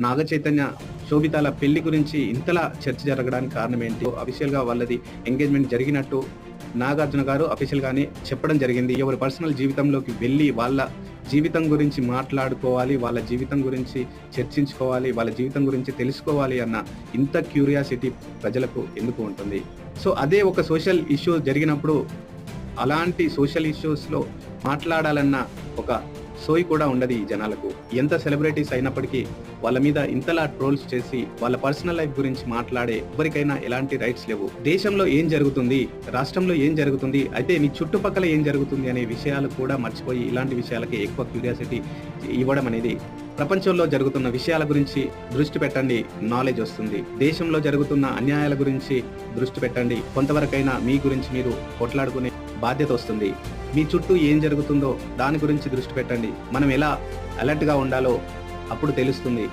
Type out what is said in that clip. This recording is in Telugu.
నాగ చైతన్య, శోభితాల పెళ్లి గురించి ఇంతలా చర్చ జరగడానికి కారణం ఏంటి? అఫీషియల్‌గా వాళ్ళది ఎంగేజ్‌మెంట్ జరిగినట్టు నాగార్జున గారు అఫీషియల్‌గానే చెప్పడం జరిగింది. ఎవరి పర్సనల్ జీవితంలోకి వెళ్లి వాళ్ళ జీవితం గురించి మాట్లాడుకోవాలి, వాళ్ళ జీవితం గురించి చర్చించుకోవాలి, వాళ్ళ జీవితం గురించి తెలుసుకోవాలి అన్న ఇంత క్యూరియాసిటీ ప్రజలకు ఎందుకు ఉంటుంది? సో, అదే ఒక సోషల్ ఇష్యూ జరిగినప్పుడు అలాంటి సోషల్ ఇష్యూస్‌లో మాట్లాడాలన్న ఒక సోయి కూడా ఉండదు ఈ జనాలకు. ఎంత సెలబ్రిటీస్ అయినప్పటికీ వాళ్ళ మీద ఇంతలా ట్రోల్స్ చేసి వాళ్ళ పర్సనల్ లైఫ్ గురించి మాట్లాడే ఎవరికైనా ఎలాంటి రైట్స్ లేవు. దేశంలో ఏం జరుగుతుంది, రాష్ట్రంలో ఏం జరుగుతుంది, అయితే నీ చుట్టుపక్కల ఏం జరుగుతుంది అనే విషయాలు కూడా మర్చిపోయి ఇలాంటి విషయాలకి ఎక్కువ క్యూరియాసిటీ ఇవ్వడం అనేది, ప్రపంచంలో జరుగుతున్న విషయాల గురించి దృష్టి పెట్టండి, నాలెడ్జ్ వస్తుంది. దేశంలో జరుగుతున్న అన్యాయాల గురించి దృష్టి పెట్టండి, కొంతవరకైనా మీ గురించి మీరు కొట్లాడుకునే బాధ్యత వస్తుంది. మీ చుట్టూ ఏం జరుగుతుందో దాని గురించి దృష్టి పెట్టండి. మనం ఎలా అలర్ట్‌గా ఉండాలో అప్పుడు తెలుస్తుంది.